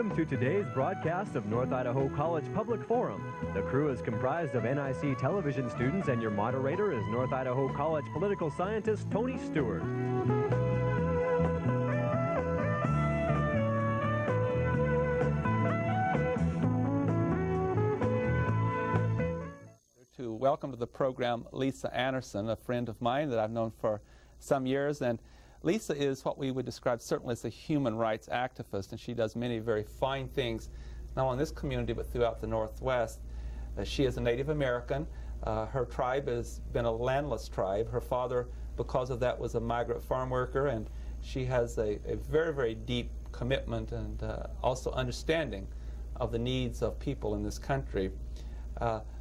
Welcome to today's broadcast of North Idaho College Public Forum. The crew is comprised of NIC television students, and your moderator is North Idaho College political scientist Tony Stewart. To welcome to the program Lisa Anderson, a friend of mine that I've known for some years. And Lisa is what we would describe certainly as a human rights activist, and she does many very fine things, not only in this community but throughout the Northwest. She is a Native American. Her tribe has been a landless tribe. Her father, because of that, was a migrant farm worker, and she has a very, very deep commitment and also understanding of the needs of people in this country.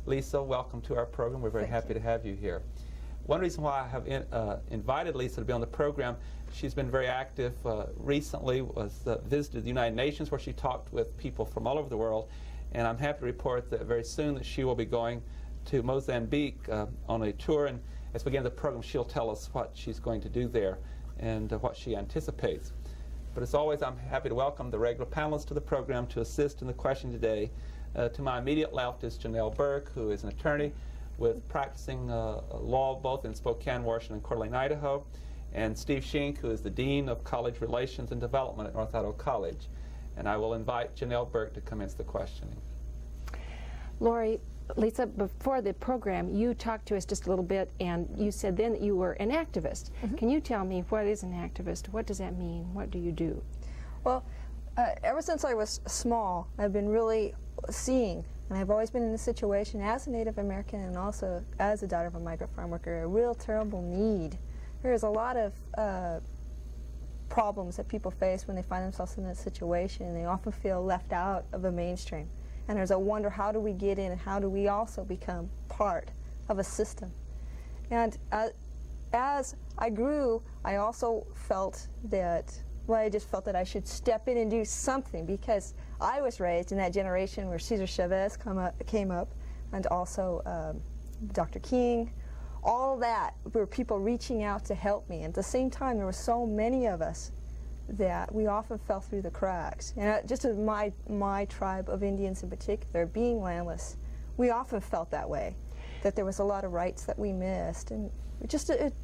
Lisa, welcome to our program. We're very happy to have you here. One reason why I have invited Lisa to be on the program, she's been very active recently, visited the United Nations, where she talked with people from all over the world, and I'm happy to report that very soon that she will be going to Mozambique on a tour, and as we begin the program she'll tell us what she's going to do there and what she anticipates. But as always, I'm happy to welcome the regular panelists to the program to assist in the question today. To my immediate left is Janelle Burke, who is an attorney with practicing law both in Spokane, Washington, and Coeur d'Alene, Idaho, and Steve Shink, who is the Dean of College Relations and Development at North Idaho College. And I will invite Janelle Burke to commence the questioning. Lori, Lisa, before the program, you talked to us just a little bit, and you said then that you were an activist. Mm-hmm. Can you tell me what is an activist? What does that mean? What do you do? Well, ever since I was small, I've been really seeing, and I've always been in a situation as a Native American and also as a daughter of a migrant farm worker, a real terrible need. There's a lot of problems that people face when they find themselves in that situation, and they often feel left out of the mainstream. And there's a wonder, how do we get in, and how do we also become part of a system? And as I grew, I also felt that, well, I just felt that I should step in and do something, because I was raised in that generation where Cesar Chavez came up, and also Dr. King. All that were people reaching out to help me. At the same time, there were so many of us that we often fell through the cracks. And just as my tribe of Indians in particular, being landless, we often felt that way, that there was a lot of rights that we missed. And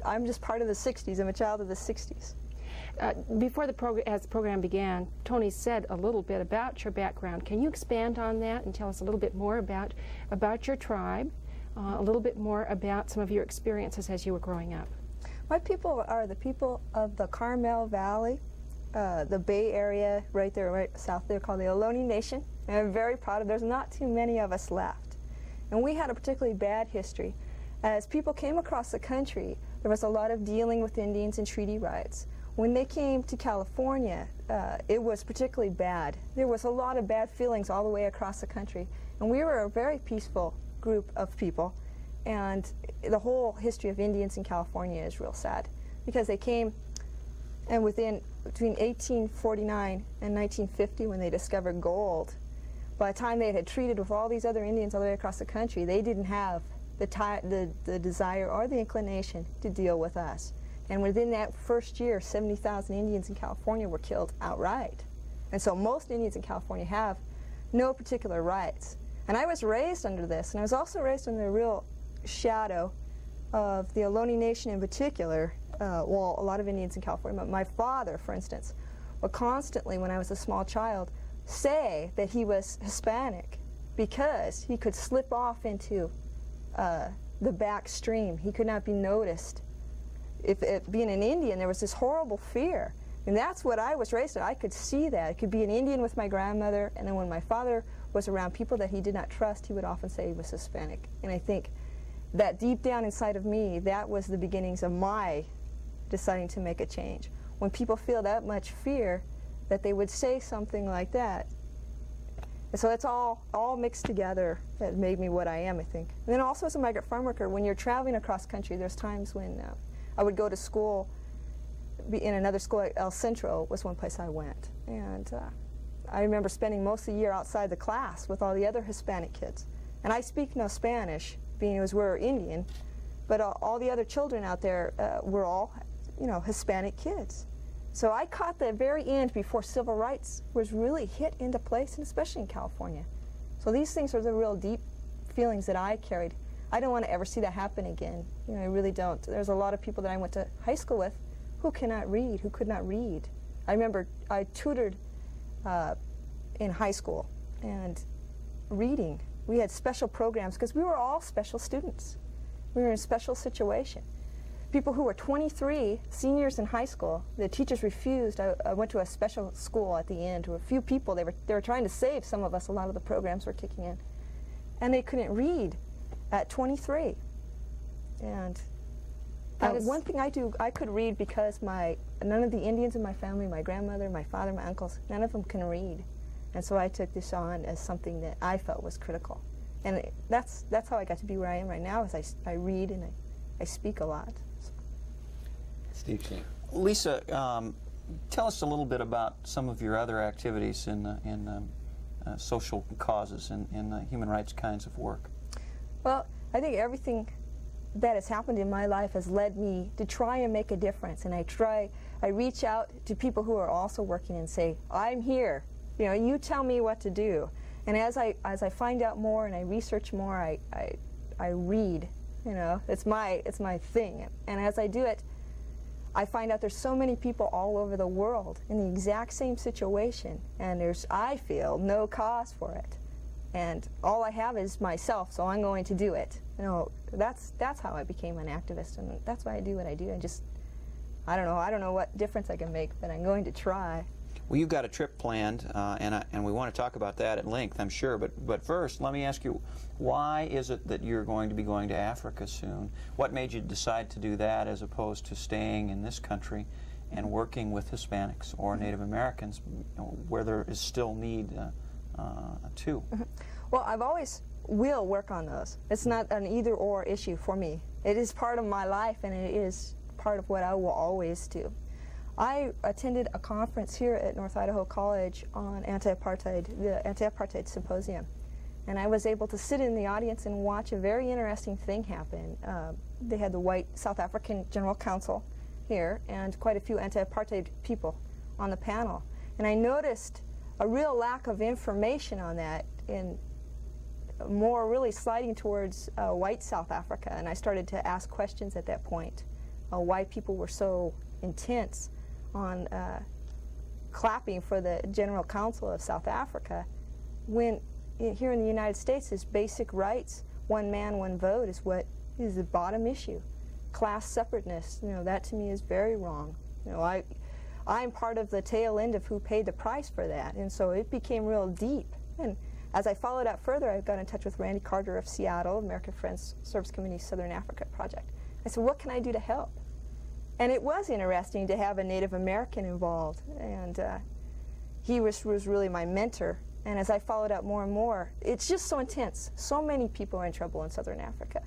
I'm just part of the 60s. I'm a child of the 60s. Before as the program began, Tony said a little bit about your background. Can you expand on that and tell us a little bit more about your tribe, a little bit more about some of your experiences as you were growing up? My people are the people of the Carmel Valley, the Bay Area, right there, right south there, called the Ohlone Nation. And I'm very proud of. There's not too many of us left, and we had a particularly bad history. As people came across the country, there was a lot of dealing with Indians and treaty rights. When they came to California, it was particularly bad. There was a lot of bad feelings all the way across the country. And we were a very peaceful group of people. And the whole history of Indians in California is real sad, because they came, and between 1849 and 1950, when they discovered gold, by the time they had treated with all these other Indians all the way across the country, they didn't have the desire or the inclination to deal with us. And within that first year, 70,000 Indians in California were killed outright. And so most Indians in California have no particular rights. And I was raised under this, and I was also raised under the real shadow of the Ohlone Nation in particular, well, a lot of Indians in California. But my father, for instance, would constantly, when I was a small child, say that he was Hispanic because he could slip off into the back stream. He could not be noticed. If being an Indian, there was this horrible fear. And that's what I was raised in. I could see that. It could be an Indian with my grandmother, and then when my father was around people that he did not trust, he would often say he was Hispanic. And I think that deep down inside of me, that was the beginnings of my deciding to make a change. When people feel that much fear, that they would say something like that. And so that's all mixed together that made me what I am, I think. And then also as a migrant farm worker, when you're traveling across country, there's times when I would go to school, in another school, El Centro was one place I went. And I remember spending most of the year outside the class with all the other Hispanic kids. And I speak no Spanish, being as we're Indian, but all the other children out there were all, Hispanic kids. So I caught the very end before civil rights was really hit into place, and especially in California. So these things are the real deep feelings that I carried. I don't want to ever see that happen again. You know, I really don't. There's a lot of people that I went to high school with who cannot read, who could not read. I remember I tutored in high school, and reading. We had special programs because we were all special students. We were in a special situation. People who were 23, seniors in high school, the teachers refused. I went to a special school at the end. There were a few people. They were trying to save some of us. A lot of the programs were kicking in. And they couldn't read at 23. And one thing I could read because none of the Indians in my family, my grandmother, my father, my uncles, none of them can read. And so I took this on as something that I felt was critical. And that's how I got to be where I am right now, is I read and I speak a lot. So. Steve Sheen. Lisa, tell us a little bit about some of your other activities in social causes and in human rights kinds of work. Well, I think everything that has happened in my life has led me to try and make a difference. And I reach out to people who are also working and say, I'm here. You know, you tell me what to do. And as I find out more and I research more, I read. You know, it's my thing. And as I do it, I find out there's so many people all over the world in the exact same situation, and there's, I feel, no cause for it. And all I have is myself, so I'm going to do it. You know, that's how I became an activist, and that's why I do what I do. And just, I don't know what difference I can make, but I'm going to try. Well, you've got a trip planned, and we want to talk about that at length, I'm sure. But first, let me ask you, why is it that you're going to be going to Africa soon? What made you decide to do that as opposed to staying in this country and working with Hispanics or Native Americans, where there is still need to? Well, I've always will work on those. It's not an either-or issue for me. It is part of my life, and it is part of what I will always do. I attended a conference here at North Idaho College on anti-apartheid, the Anti-Apartheid Symposium. And I was able to sit in the audience and watch a very interesting thing happen. They had the white South African General Council here and quite a few anti-apartheid people on the panel. And I noticed a real lack of information on that, in more really sliding towards white South Africa. And I started to ask questions at that point, why people were so intense on clapping for the General Council of South Africa, when here in the United States, is basic rights, one man, one vote, is what is the bottom issue. Class separateness, you know, that to me is very wrong. You know, I'm part of the tail end of who paid the price for that, and so it became real deep. And as I followed out further, I got in touch with Randy Carter of Seattle, American Friends Service Committee Southern Africa Project. I said, what can I do to help? And it was interesting to have a Native American involved, and he was really my mentor. And as I followed out more and more, it's just so intense. So many people are in trouble in Southern Africa.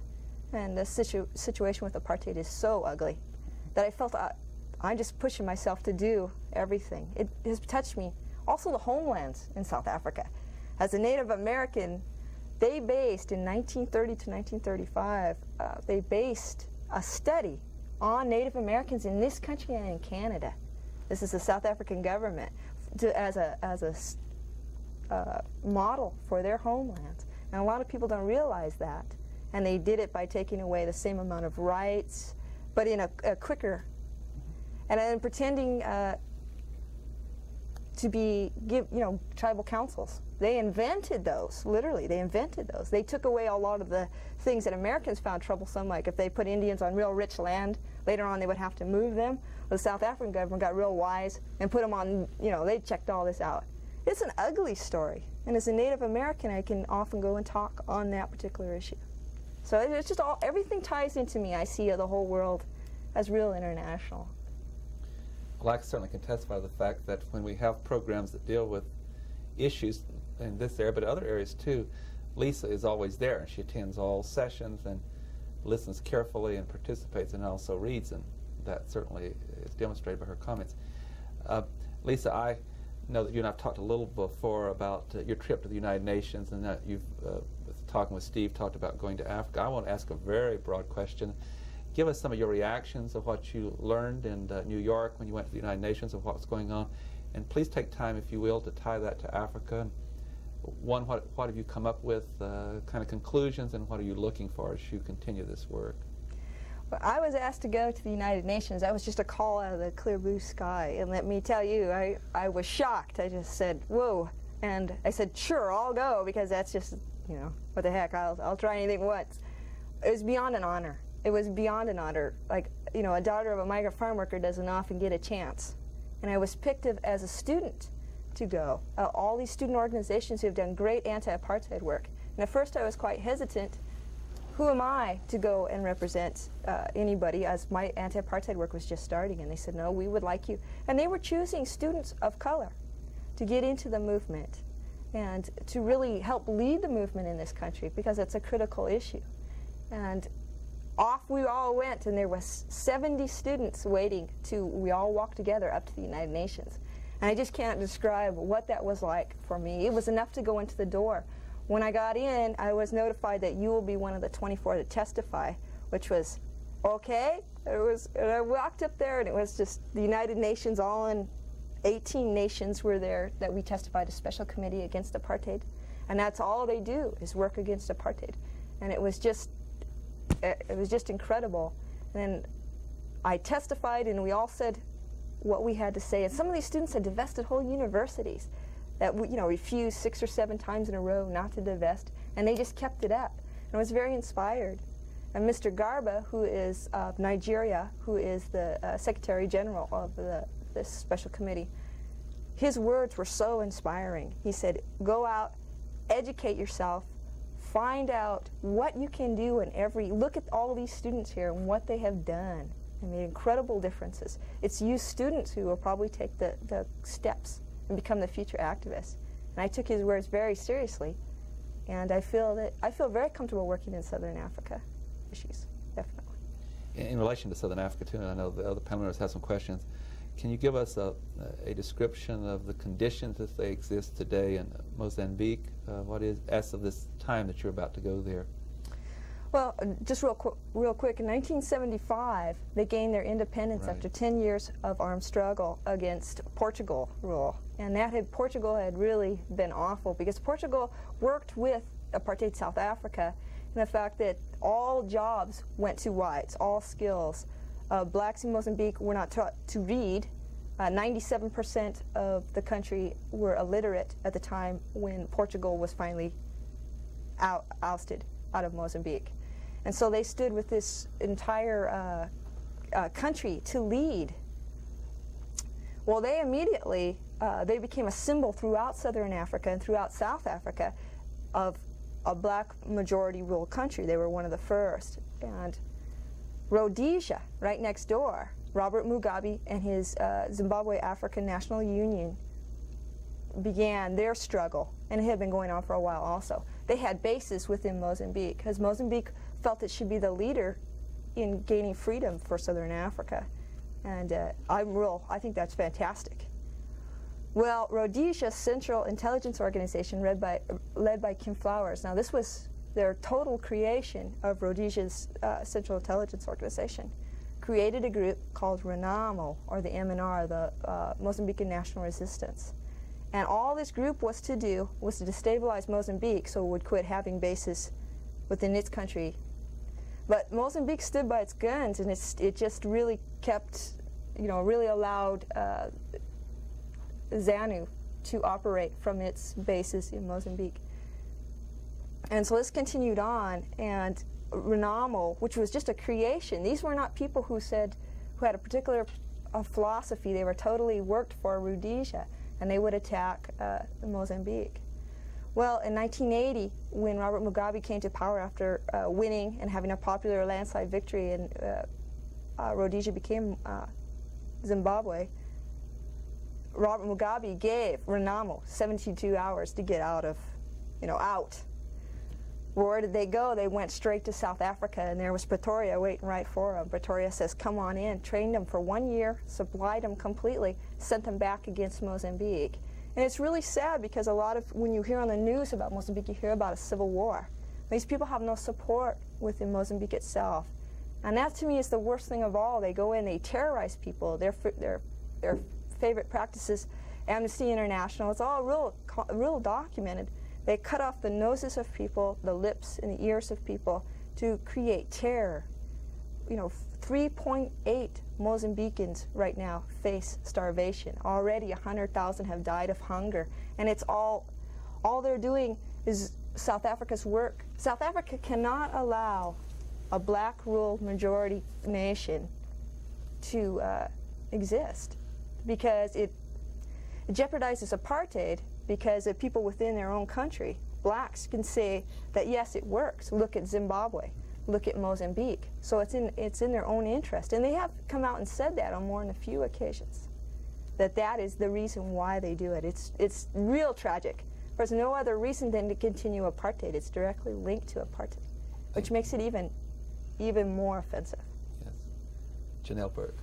And the situation with apartheid is so ugly that I felt I'm just pushing myself to do everything. It has touched me. Also the homelands in South Africa. As a Native American, they based, in 1930 to 1935, they based a study on Native Americans in this country and in Canada. This is the South African government as a model for their homelands. And a lot of people don't realize that. And they did it by taking away the same amount of rights, but in a quicker, and then pretending to give tribal councils. They invented those, literally, they invented those. They took away a lot of the things that Americans found troublesome, like if they put Indians on real rich land, later on they would have to move them. The South African government got real wise and put them on, they checked all this out. It's an ugly story, and as a Native American, I can often go and talk on that particular issue. So it's just everything ties into me. I see the whole world as real international. Well, I certainly can testify to the fact that when we have programs that deal with issues in this area, but other areas too, Lisa is always there. She attends all sessions and listens carefully and participates and also reads, and that certainly is demonstrated by her comments. Lisa, I know that you and I have talked a little before about your trip to the United Nations, and that you've, talking with Steve, talked about going to Africa. I want to ask a very broad question. give us some of your reactions of what you learned in New York when you went to the United Nations of what's going on. And please take time, if you will, to tie that to Africa. And one, what have you come up with, kind of conclusions, and what are you looking for as you continue this work? Well, I was asked to go to the United Nations. That was just a call out of the clear blue sky. And let me tell you, I was shocked. I just said, whoa. And I said, sure, I'll go, because that's just, you know, what the heck, I'll try anything once. It was beyond an honor. It was beyond an honor. Like, you know, a daughter of a migrant farm worker doesn't often get a chance. And I was picked as a student to go. All these student organizations who have done great anti-apartheid work. And at first I was quite hesitant. Who am I to go and represent anybody, as my anti-apartheid work was just starting? And they said, no, we would like you. And they were choosing students of color to get into the movement and to really help lead the movement in this country, because it's a critical issue. And off we all went, and there was 70 students waiting we all walked together up to the United Nations. And I just can't describe what that was like for me. It was enough to go into the door. When I got in, I was notified that you will be one of the 24 to testify, which was okay. And I walked up there, and it was just the United Nations, all in 18 nations were there, that we testified a special committee against apartheid. And that's all they do, is work against apartheid. And it was just incredible. And I testified, and we all said what we had to say. And some of these students had divested whole universities that refused 6 or 7 times in a row not to divest, and they just kept it up. And I was very inspired. And Mr. Garba, who is of Nigeria, who is the Secretary General of this special committee, his words were so inspiring. He said, go out, educate yourself, find out what you can do look at all of these students here and what they have done and made incredible differences. It's you students who will probably take the steps and become the future activists. And I took his words very seriously, and I feel very comfortable working in Southern Africa issues, definitely. In relation to Southern Africa, too, and I know the other panel members have some questions, can you give us a description of the conditions as they exist today in Mozambique? What is, as of this time that you're about to go there? Well, just real quick, in 1975, they gained their independence after 10 years of armed struggle against Portugal rule. And Portugal had really been awful, because Portugal worked with apartheid South Africa in the fact that all jobs went to whites, all skills. Blacks in Mozambique were not taught to read. 97% of the country were illiterate at the time when Portugal was finally ousted out of Mozambique. And so they stood with this entire country to lead. Well, they immediately, they became a symbol throughout Southern Africa and throughout South Africa of a black majority ruled country. They were one of the first. And Rhodesia, right next door, Robert Mugabe and his Zimbabwe African National Union began their struggle, and it had been going on for a while also. They had bases within Mozambique, because Mozambique felt it should be the leader in gaining freedom for Southern Africa. And I think that's fantastic. Well, Rhodesia Central Intelligence Organization, led by Kim Flowers. Now, this was their total creation of Rhodesia's Central Intelligence Organization. Created a group called RENAMO, or the MNR, the Mozambican National Resistance. And all this group was to do was to destabilize Mozambique so it would quit having bases within its country. But Mozambique stood by its guns, and it just really kept, really allowed ZANU to operate from its bases in Mozambique. And so this continued on, and RENAMO, which was just a creation, these were not people who had a particular philosophy. They were totally worked for Rhodesia, and they would attack Mozambique. Well, in 1980, when Robert Mugabe came to power after winning and having a popular landslide victory, and Rhodesia became Zimbabwe, Robert Mugabe gave RENAMO 72 hours to get out. Where did they go? They went straight to South Africa, and there was Pretoria waiting right for them. Pretoria says, come on in, trained them for 1 year, supplied them completely, sent them back against Mozambique. And it's really sad, because when you hear on the news about Mozambique, you hear about a civil war. These people have no support within Mozambique itself. And that to me is the worst thing of all. They go in, they terrorize people. Their favorite practices, Amnesty International, it's all real documented. They cut off the noses of people, the lips and the ears of people to create terror. You know, 3.8 Mozambicans right now face starvation. Already 100,000 have died of hunger. And it's all they're doing is South Africa's work. South Africa cannot allow a black-ruled majority nation to exist because it jeopardizes apartheid, because of people within their own country. Blacks can say that yes, it works. Look at Zimbabwe, look at Mozambique. So it's in their own interest, and they have come out and said that on more than a few occasions, that is the reason why they do it. It's real tragic. There's no other reason than to continue apartheid. It's directly linked to apartheid, which makes it even more offensive. Yes. Janelle Burke.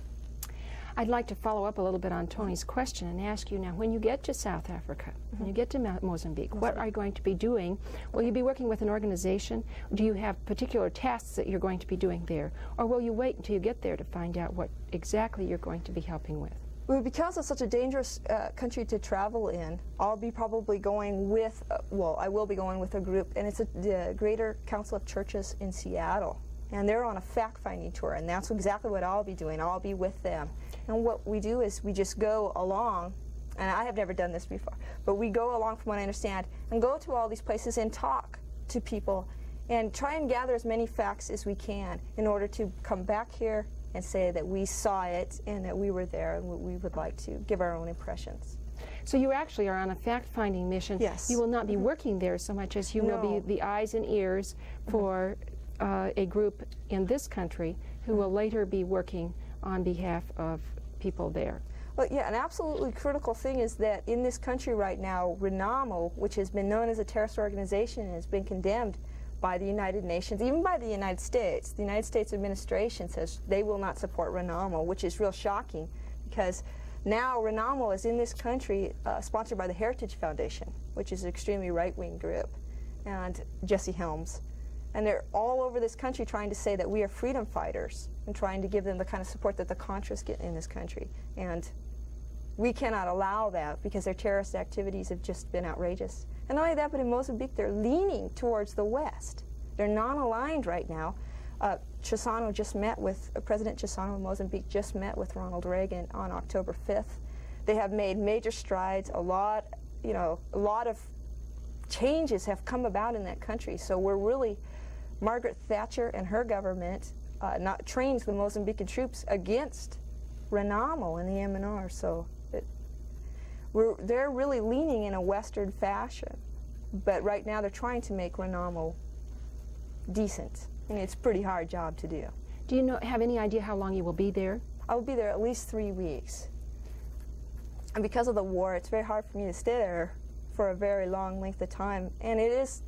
I'd like to follow up a little bit on Tony's question and ask you now, when you get to South Africa, when you get to Mozambique, what are you going to be doing? Will you be working with an organization? Do you have particular tasks that you're going to be doing there? Or will you wait until you get there to find out what exactly you're going to be helping with? Well, because it's such a dangerous country to travel in, I'll be probably going with, I will be going with a group, and it's the Greater Council of Churches in Seattle. And they're on a fact-finding tour, and that's exactly what I'll be doing. I'll be with them. And what we do is we just go along, and I have never done this before, but we go along, from what I understand, and go to all these places and talk to people and try and gather as many facts as we can in order to come back here and say that we saw it and that we were there, and we would like to give our own impressions. So you actually are on a fact-finding mission. Yes. You will not be working there so much as you will be the eyes and ears for a group in this country who will later be working on behalf of people there. Well, yeah, an absolutely critical thing is that in this country right now, RENAMO, which has been known as a terrorist organization and has been condemned by the United Nations, even by the United States. The United States administration says they will not support RENAMO, which is real shocking, because now RENAMO is in this country sponsored by the Heritage Foundation, which is an extremely right-wing group, and Jesse Helms. And they're all over this country trying to say that we are freedom fighters and trying to give them the kind of support that the Contras get in this country. And we cannot allow that because their terrorist activities have just been outrageous. And not only that, but in Mozambique, they're leaning towards the West. They're non-aligned right now. Chissano just met with, President Chissano of Mozambique just met with Ronald Reagan on October 5th. They have made major strides. A lot of changes have come about in that country. So we're really, Margaret Thatcher and her government trains the Mozambican troops against RENAMO and the MNR. So they're really leaning in a Western fashion. But right now they're trying to make RENAMO decent. I mean, it's a pretty hard job to do. Do you have any idea how long you will be there? I will be there at least 3 weeks. And because of the war, it's very hard for me to stay there for a very long length of time. And it's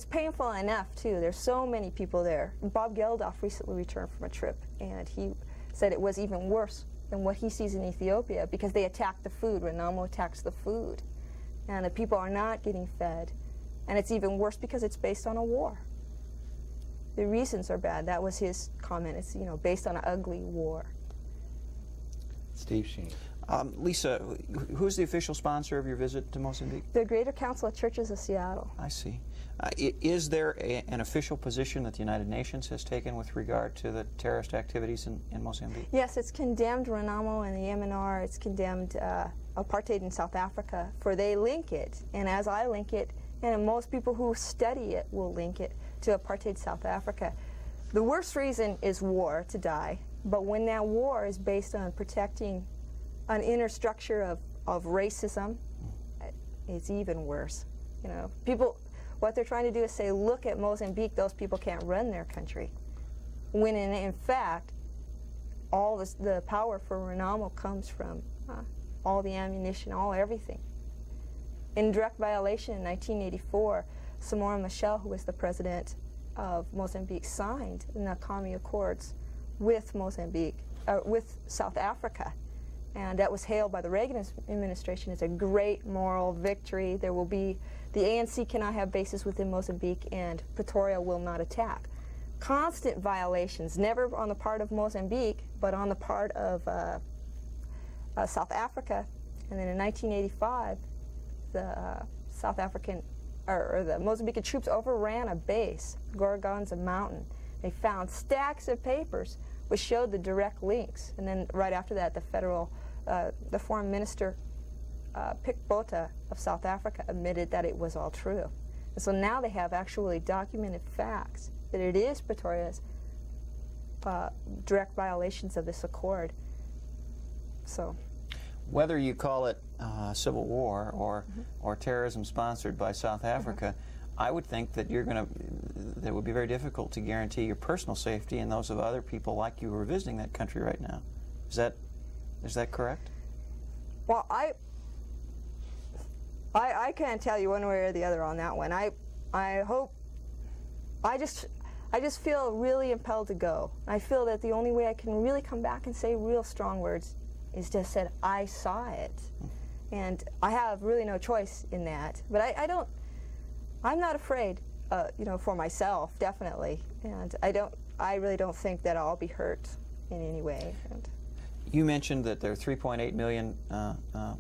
painful enough, too. There's so many people there. Bob Geldof recently returned from a trip, and he said it was even worse than what he sees in Ethiopia because they attack the food. RENAMO attacks the food. And the people are not getting fed. And it's even worse because it's based on a war. The reasons are bad. That was his comment. It's, based on an ugly war. Steve Sheen. Lisa, who's the official sponsor of your visit to Mozambique? The Greater Council of Churches of Seattle. I see. Is there an official position that the United Nations has taken with regard to the terrorist activities in Mozambique? Yes, it's condemned RENAMO and the MNR. It's condemned apartheid in South Africa, for they link it, and as I link it, and most people who study it will link it to apartheid South Africa. The worst reason is war, to die, but when that war is based on protecting an inner structure of racism, it's even worse. People, what they're trying to do is say, look at Mozambique, those people can't run their country. When in fact, all the power for RENAMO comes from all the ammunition, everything. In direct violation in 1984, Samora Machel, who was the president of Mozambique, signed the Nakami Accords with with South Africa. And that was hailed by the Reagan administration as a great moral victory. There will be, the ANC cannot have bases within Mozambique, and Pretoria will not attack. constant violations, never on the part of Mozambique, but on the part of South Africa. And then in 1985, the South African, or the Mozambican troops overran a base, Gorgonza Mountain. They found stacks of papers which showed the direct links. And then right after that, the foreign minister, Pik Botha of South Africa, admitted that it was all true. And so now they have actually documented facts that it is Pretoria's direct violations of this accord. So, whether you call it civil war or terrorism sponsored by South Africa, I would think that that it would be very difficult to guarantee your personal safety and those of other people like you who are visiting that country right now. Is that correct? Well, I can't tell you one way or the other on that one. I just feel really impelled to go. I feel that the only way I can really come back and say real strong words is just said, I saw it. And I have really no choice in that. But I'm not afraid, for myself, definitely. And I really don't think that I'll be hurt in any way. You mentioned that there are 3.8 million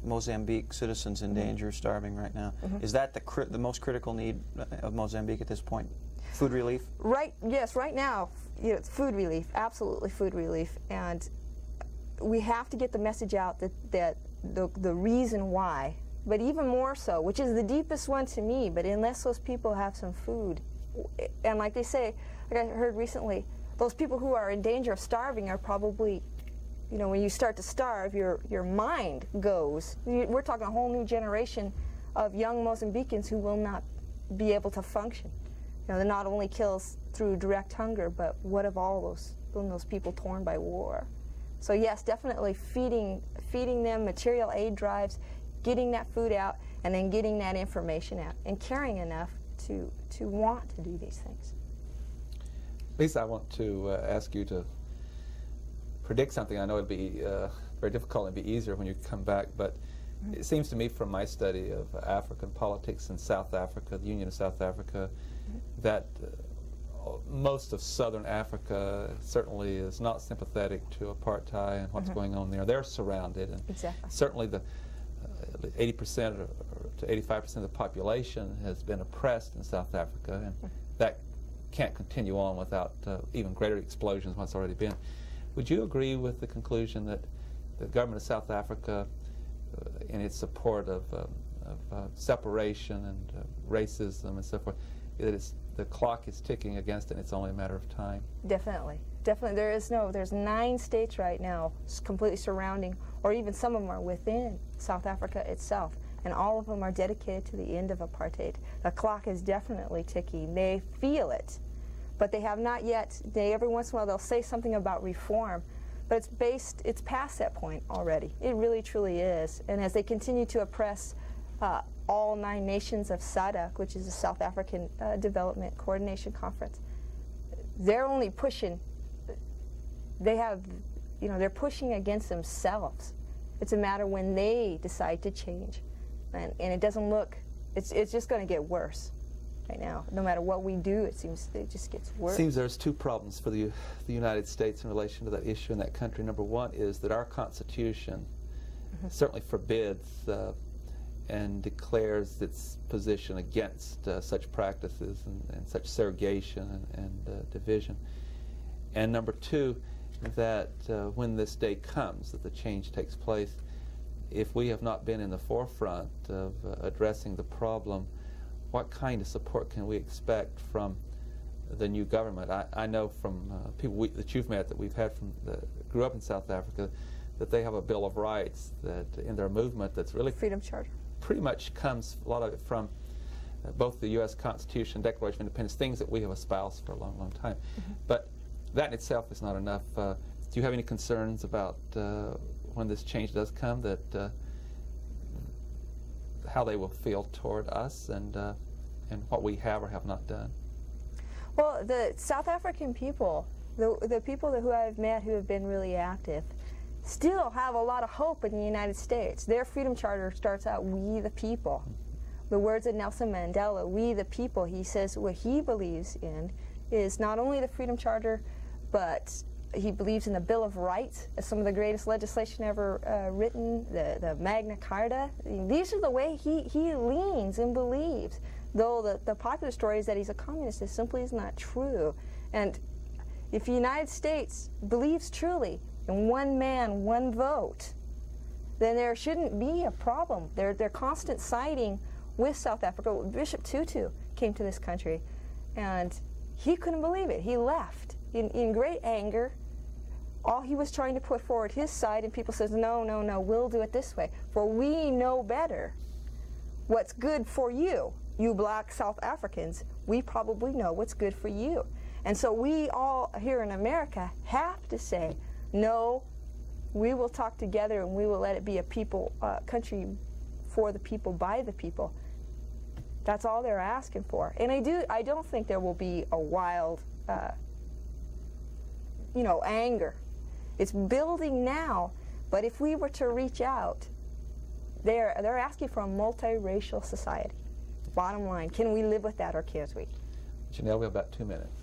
Mozambique citizens in danger, starving right now. Is that the most critical need of Mozambique at this point? Food relief? Yes, right now, it's food relief, absolutely food relief. And we have to get the message out that the reason why, but even more so, which is the deepest one to me, but unless those people have some food, and like they say, like I heard recently, those people who are in danger of starving are probably, when you start to starve, your mind goes. We're talking a whole new generation of young Mozambicans who will not be able to function. They're not only kills through direct hunger, but what of all those people torn by war? So yes, definitely feeding them material aid drives, getting that food out, and then getting that information out, and caring enough to want to do these things. Lisa, I want to ask you to predict something. I know it'd be very difficult and be easier when you come back, but it seems to me from my study of African politics in South Africa, the Union of South Africa, that most of southern Africa certainly is not sympathetic to apartheid and what's going on there. They're surrounded, and certainly the 80% to 85% of the population has been oppressed in South Africa, and that can't continue on without even greater explosions than what's already been. Would you agree with the conclusion that the government of South Africa, in its support of separation and racism and so forth, that the clock is ticking against it and it's only a matter of time? Definitely. There's 9 states right now completely surrounding, or even some of them are within South Africa itself, and all of them are dedicated to the end of apartheid. The clock is definitely ticking. They feel it, but they have not yet. Every once in a while they'll say something about reform, but it's past that point already. It really truly is. And as they continue to oppress all 9 nations of SADC, which is the South African Development Coordination Conference, they're only pushing. They're pushing against themselves. It's a matter when they decide to change, and it doesn't look. It's just going to get worse right now. No matter what we do, it seems it just gets worse. It seems there's 2 problems for the United States in relation to that issue in that country. Number one is that our Constitution certainly forbids and declares its position against such practices and such segregation and division. And number 2, that when this day comes, that the change takes place, if we have not been in the forefront of addressing the problem, what kind of support can we expect from the new government? I know from people that you've met that we've had grew up in South Africa, that they have a Bill of Rights that in their movement that's really Freedom Charter. Pretty much comes, a lot of it, from both the U.S. Constitution, Declaration of Independence, things that we have espoused for a long, long time. But that in itself is not enough. Do you have any concerns about when this change does come, that how they will feel toward us and what we have or have not done? Well, the South African people, the people who I've met who have been really active, still have a lot of hope in the United States. Their Freedom Charter starts out, "We the people." The words of Nelson Mandela, "We the people," he says what he believes in is not only the Freedom Charter, but he believes in the Bill of Rights as some of the greatest legislation ever written, the Magna Carta. These are the way he leans and believes, though the popular story is that he's a communist. It simply is not true. And if the United States believes truly in one man, one vote, then there shouldn't be a problem. Their constant siding with South Africa. Bishop Tutu came to this country, and he couldn't believe it. He left in great anger. All he was trying to put forward his side, and people says, no, no, no, we'll do it this way. For we know better what's good for you, you black South Africans. We probably know what's good for you. And so we all here in America have to say, no, we will talk together and we will let it be a country for the people, by the people. That's all they're asking for. And I don't think there will be a wild, anger. It's building now, but if we were to reach out, they're asking for a multiracial society. Bottom line, can we live with that or can't we? Janelle, we have about 2 minutes.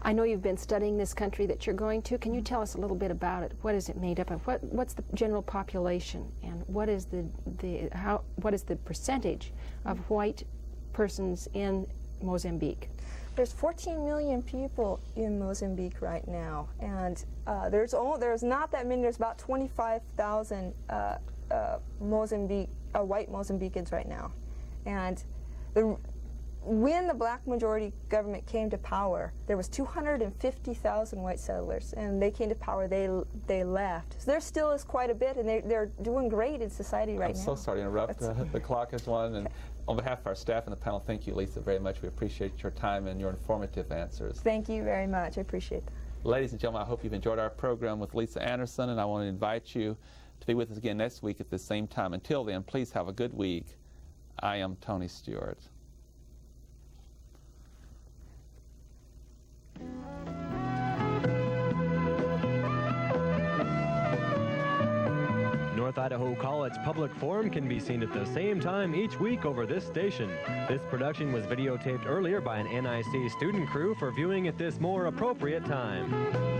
I know you've been studying this country that you're going to. Can you tell us a little bit about it? What is it made up of? What's the general population, and what is the percentage of white persons in Mozambique? There's 14 million people in Mozambique right now, and there's not that many. There's about 25,000 white Mozambicans right now, and when the black majority government came to power, there was 250,000 white settlers, and they came to power. They left. So there still is quite a bit, and they're doing great in society right now. I'm so sorry to interrupt. The clock is one, and on behalf of our staff and the panel, thank you, Lisa, very much. We appreciate your time and your informative answers. Thank you very much. I appreciate that. Ladies and gentlemen, I hope you've enjoyed our program with Lisa Anderson, and I want to invite you to be with us again next week at the same time. Until then, please have a good week. I am Tony Stewart. North Idaho College Public Forum can be seen at the same time each week over this station. This production was videotaped earlier by an NIC student crew for viewing at this more appropriate time.